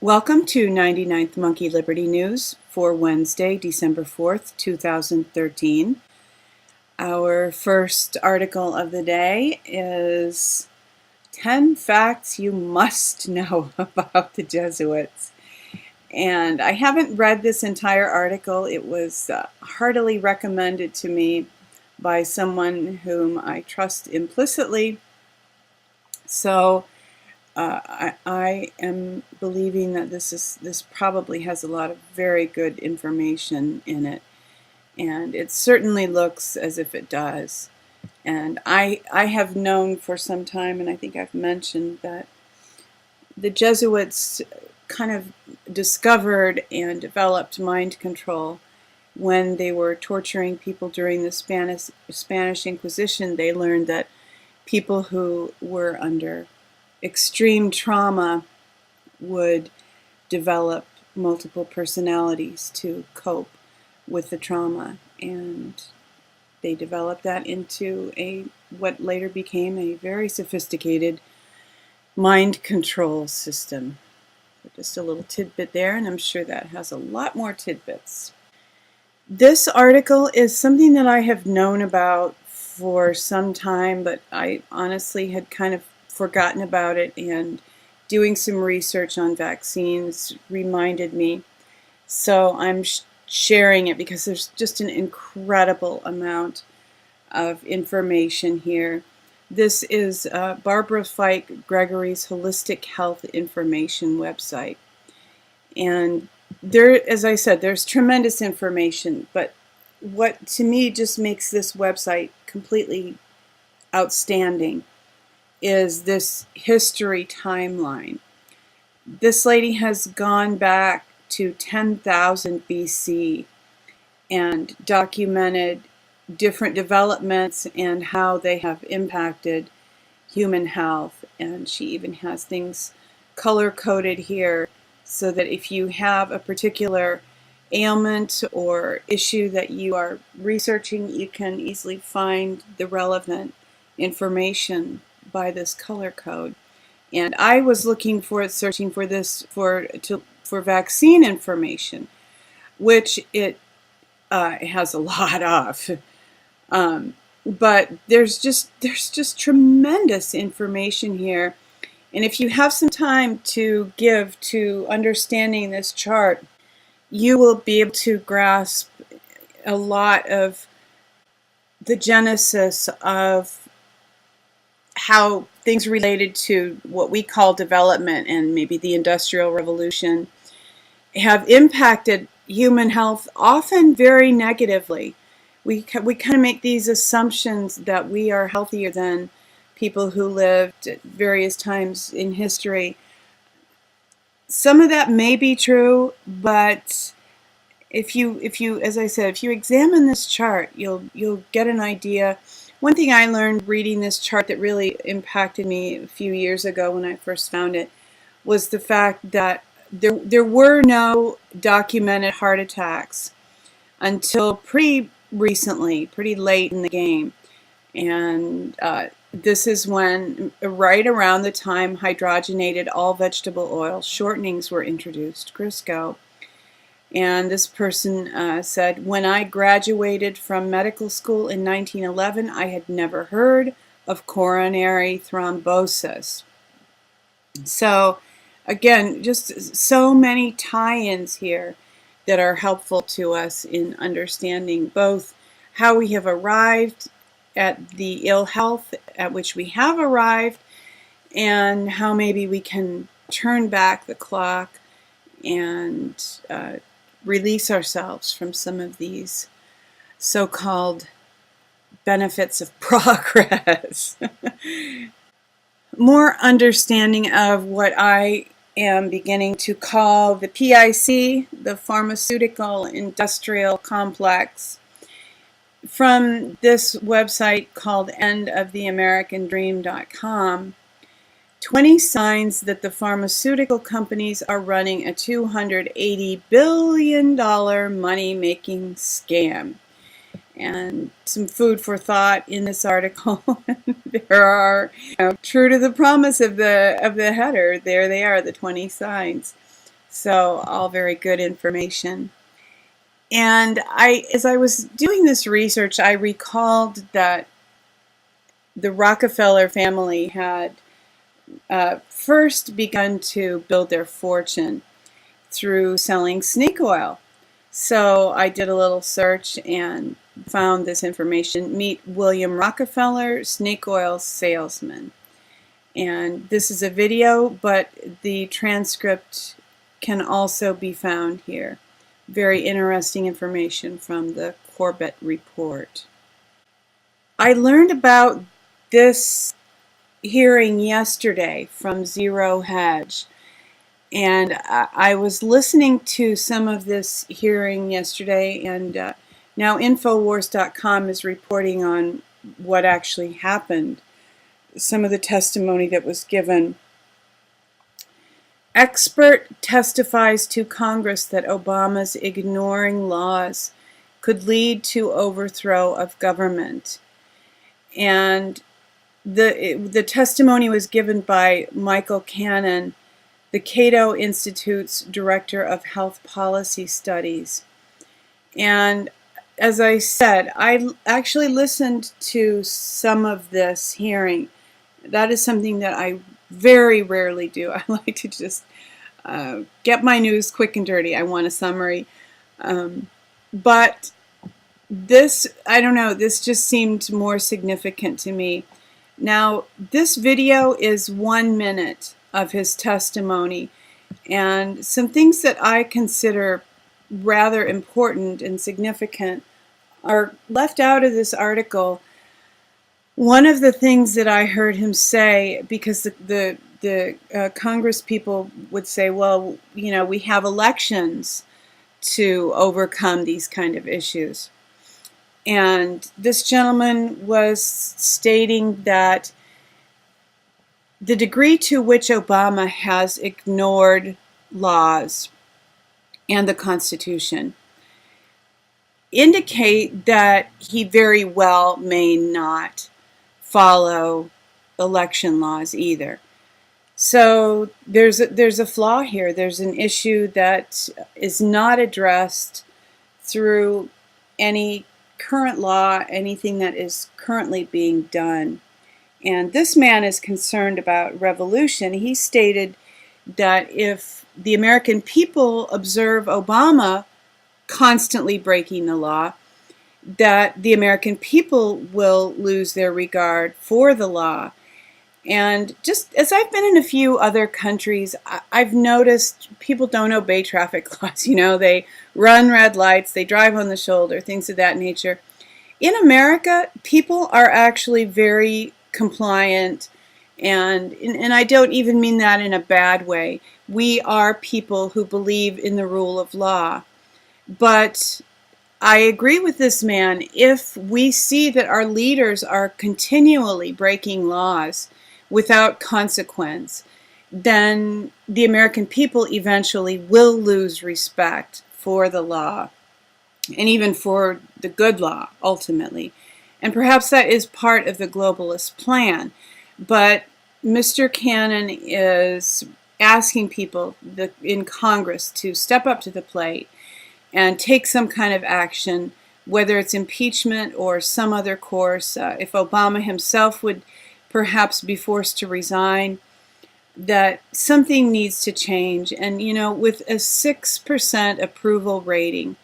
Welcome to 99th Monkey Liberty News for Wednesday, December 4th, 2013. Our first article of the day is 10 Facts You Must Know About the Jesuits. And I haven't read this entire article. It was heartily recommended to me by someone whom I trust implicitly. So I am believing that this probably has a lot of very good information in it, and it certainly looks as if it does. And I have known for some time, and I think I've mentioned that the Jesuits kind of discovered and developed mind control when they were torturing people during the Spanish Inquisition. They learned that people who were under extreme trauma would develop multiple personalities to cope with the trauma, and they developed that into what later became a very sophisticated mind control system. Just a little tidbit there, and I'm sure that has a lot more tidbits. This article is something that I have known about for some time, but I honestly had kind of forgotten about it, and doing some research on vaccines reminded me. So I'm sharing it because there's just an incredible amount of information here. This is Barbara Fike Gregory's Holistic Health Information website. And there, as I said, there's tremendous information, but what to me just makes this website completely outstanding is this history timeline. This lady has gone back to 10,000 BC and documented different developments and how they have impacted human health. And she even has things color-coded here so that if you have a particular ailment or issue that you are researching, you can easily find the relevant information by this color code. And I was looking for it, searching for this for vaccine information, which it has a lot of. But there's just tremendous information here. And if you have some time to give to understanding this chart, you will be able to grasp a lot of the genesis of how things related to what we call development and maybe the Industrial Revolution have impacted human health, often very negatively. We kind of make these assumptions that we are healthier than people who lived at various times in history. Some of that may be true, but if you, as I said, if you examine this chart, you'll get an idea. One thing I learned reading this chart that really impacted me a few years ago when I first found it was the fact that there were no documented heart attacks until pretty recently, pretty late in the game. And this is when, right around the time hydrogenated all vegetable oil shortenings were introduced, Crisco. And this person said, when I graduated from medical school in 1911, I had never heard of coronary thrombosis. So, again, just so many tie-ins here that are helpful to us in understanding both how we have arrived at the ill health at which we have arrived, and how maybe we can turn back the clock and release ourselves from some of these so-called benefits of progress. More understanding of what I am beginning to call the PIC, the Pharmaceutical Industrial Complex, from this website called endoftheamericandream.com. 20 signs that the pharmaceutical companies are running a $280 billion money-making scam. And some food for thought in this article. There are, true to the promise of the header, there they are, the 20 signs. So all very good information. And as I was doing this research, I recalled that the Rockefeller family had first begun to build their fortune through selling snake oil. So I did a little search and found this information. Meet William Rockefeller, snake oil salesman. And this is a video, but the transcript can also be found here. Very interesting information from the Corbett report. I learned about this hearing yesterday from Zero Hedge, and I was listening to some of this hearing yesterday, and now Infowars.com is reporting on what actually happened, some of the testimony that was given. Expert testifies to Congress that Obama's ignoring laws could lead to overthrow of government. And the testimony was given by Michael Cannon, the Cato Institute's Director of Health Policy Studies. And as I said, I actually listened to some of this hearing. That is something that I very rarely do. I like to just get my news quick and dirty. I want a summary. But this, I don't know, this just seemed more significant to me. Now, this video is 1 minute of his testimony, and some things that I consider rather important and significant are left out of this article. One of the things that I heard him say, because the Congress people would say, well, you know, we have elections to overcome these kind of issues. And this gentleman was stating that the degree to which Obama has ignored laws and the Constitution indicate that he very well may not follow election laws either. So there's a flaw here. There's an issue that is not addressed through any current law, anything that is currently being done. And this man is concerned about revolution. He stated that if the American people observe Obama constantly breaking the law, that the American people will lose their regard for the law. And just as I've been in a few other countries, I've noticed people don't obey traffic laws. You know, they run red lights, they drive on the shoulder, things of that nature. In America, people are actually very compliant, and I don't even mean that in a bad way. We are people who believe in the rule of law. But I agree with this man. If we see that our leaders are continually breaking laws without consequence, then the American people eventually will lose respect for the law and even for the good law, ultimately. And perhaps that is part of the globalist plan. But Mr. Cannon is asking people in Congress to step up to the plate and take some kind of action, whether it's impeachment or some other course. If Obama himself would perhaps be forced to resign, that something needs to change. And, you know, with a 6% approval rating,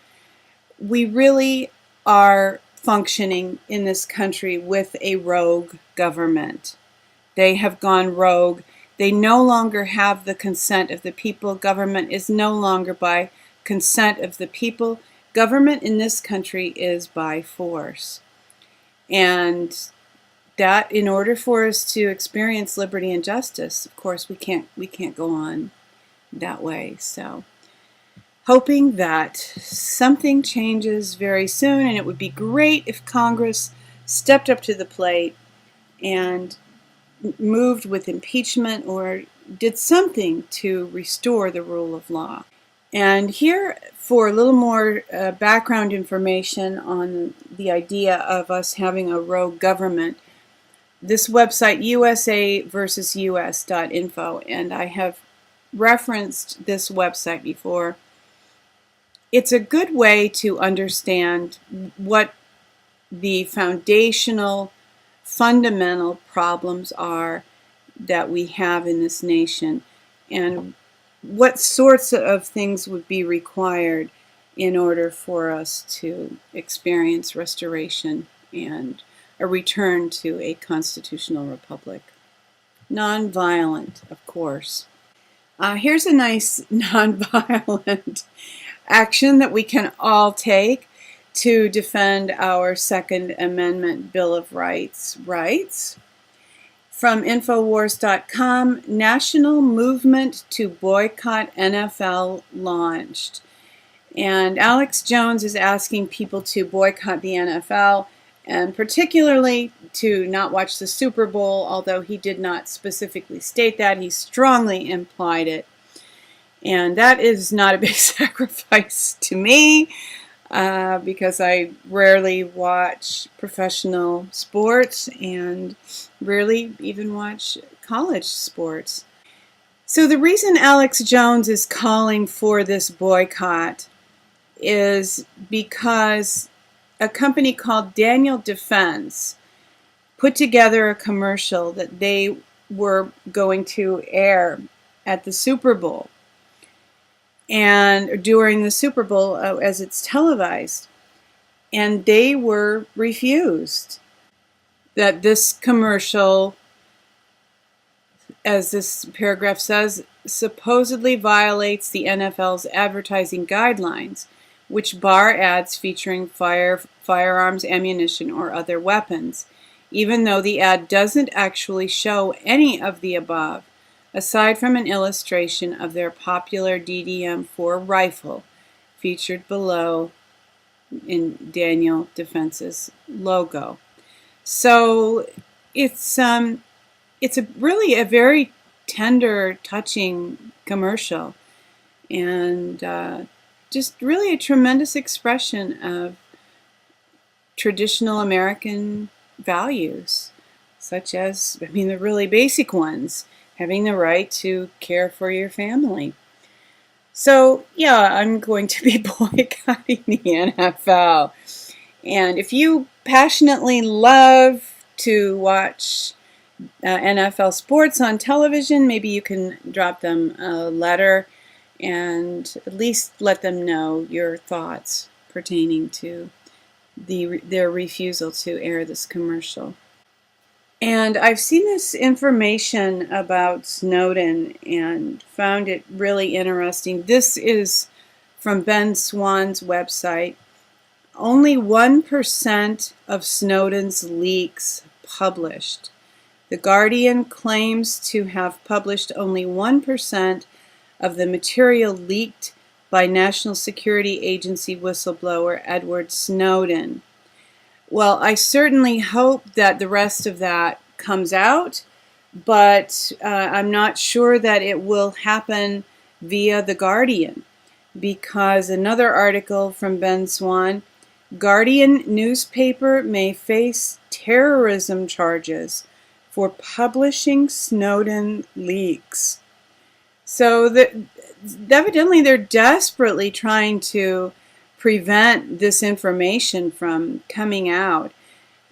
we really are functioning in this country with a rogue government. They have gone rogue. They no longer have the consent of the people. Government is no longer by consent of the people. Government in this country is by force. And that, in order for us to experience liberty and justice, of course, we can't go on that way. So, hoping that something changes very soon, and it would be great if Congress stepped up to the plate and moved with impeachment or did something to restore the rule of law. And here, for a little more background information on the idea of us having a rogue government, this website, USA versus US.info, and I have referenced this website before. It's a good way to understand what the foundational, fundamental problems are that we have in this nation, and what sorts of things would be required in order for us to experience restoration and a return to a constitutional republic. Nonviolent, of course. Here's a nice nonviolent action that we can all take to defend our Second Amendment Bill of Rights. From Infowars.com, National Movement to Boycott NFL launched. And Alex Jones is asking people to boycott the NFL, and particularly to not watch the Super Bowl, although he did not specifically state that. He strongly implied it. And that is not a big sacrifice to me, because I rarely watch professional sports and rarely even watch college sports. So the reason Alex Jones is calling for this boycott is because a company called Daniel Defense put together a commercial that they were going to air at the Super Bowl, and during the Super Bowl as it's televised, and they were refused. That this commercial, as this paragraph says, supposedly violates the NFL's advertising guidelines, which bar ads featuring firearms, ammunition, or other weapons, even though the ad doesn't actually show any of the above, aside from an illustration of their popular DDM-4 rifle featured below in Daniel Defense's logo. So it's really a very tender, touching commercial, and just really a tremendous expression of traditional American values, such as, the really basic ones, having the right to care for your family. So, yeah, I'm going to be boycotting the NFL. And if you passionately love to watch NFL sports on television, maybe you can drop them a letter and at least let them know your thoughts pertaining to their refusal to air this commercial. And I've seen this information about Snowden and found it really interesting. This is from Ben Swann's website. Only 1% of Snowden's leaks published. The Guardian claims to have published only 1% of the material leaked by National Security Agency whistleblower Edward Snowden. Well, I certainly hope that the rest of that comes out, but I'm not sure that it will happen via the Guardian, because another article from Ben Swann, Guardian newspaper may face terrorism charges for publishing Snowden leaks. So evidently they're desperately trying to prevent this information from coming out.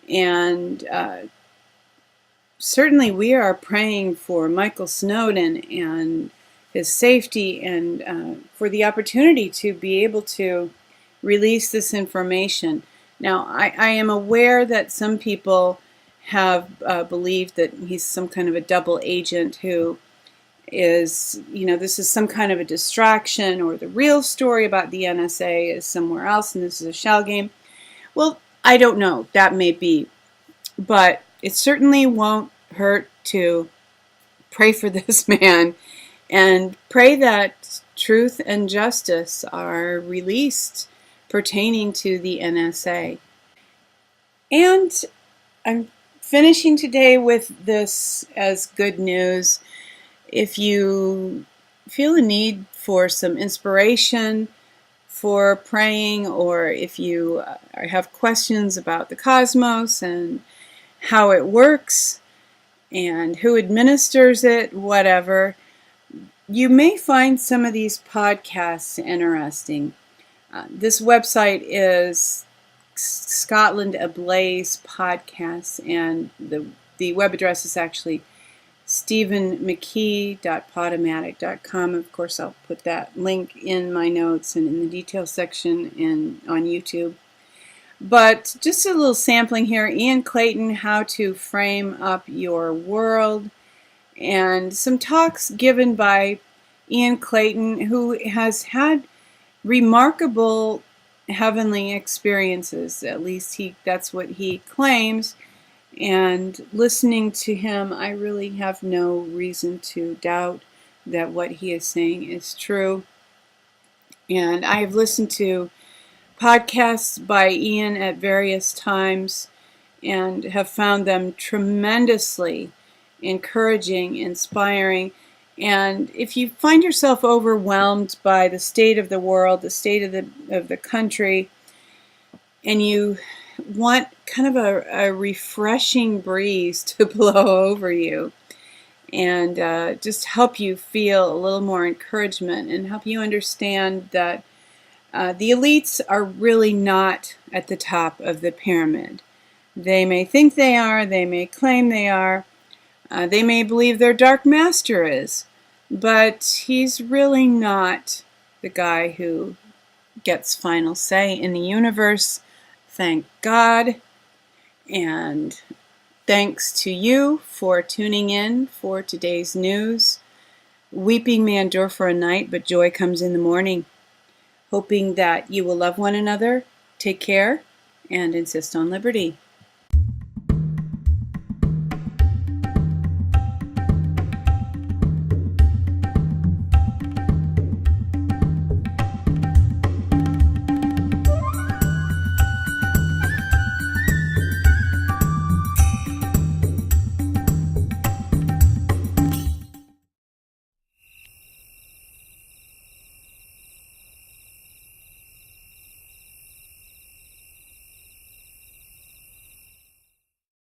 And certainly we are praying for Michael Snowden and his safety, and for the opportunity to be able to release this information. Now, I am aware that some people have believed that he's some kind of a double agent who is, this is some kind of a distraction, or the real story about the NSA is somewhere else and this is a shell game. Well, I don't know. That may be. But it certainly won't hurt to pray for this man and pray that truth and justice are released pertaining to the NSA. And I'm finishing today with this as good news. If you feel a need for some inspiration for praying, or if you have questions about the cosmos and how it works and who administers it, whatever, You may find some of these podcasts interesting. This website is Scotland Ablaze Podcasts, and the web address is actually stephenmckee.podomatic.com. Of course, I'll put that link in my notes and in the details section and on YouTube. But just a little sampling here. Ian Clayton, How to Frame Up Your World, and some talks given by Ian Clayton, who has had remarkable heavenly experiences. At least that's what he claims. And listening to him, I really have no reason to doubt that what he is saying is true. And I have listened to podcasts by Ian at various times and have found them tremendously encouraging, inspiring. And if you find yourself overwhelmed by the state of the world, the state of the country, and you want kind of a refreshing breeze to blow over you and just help you feel a little more encouragement and help you understand that the elites are really not at the top of the pyramid. They may think they are, they may claim they are, they may believe their dark master is, but he's really not the guy who gets final say in the universe. Thank God, and thanks to you for tuning in for today's news. Weeping may endure for a night, but joy comes in the morning. Hoping that you will love one another, take care, and insist on liberty.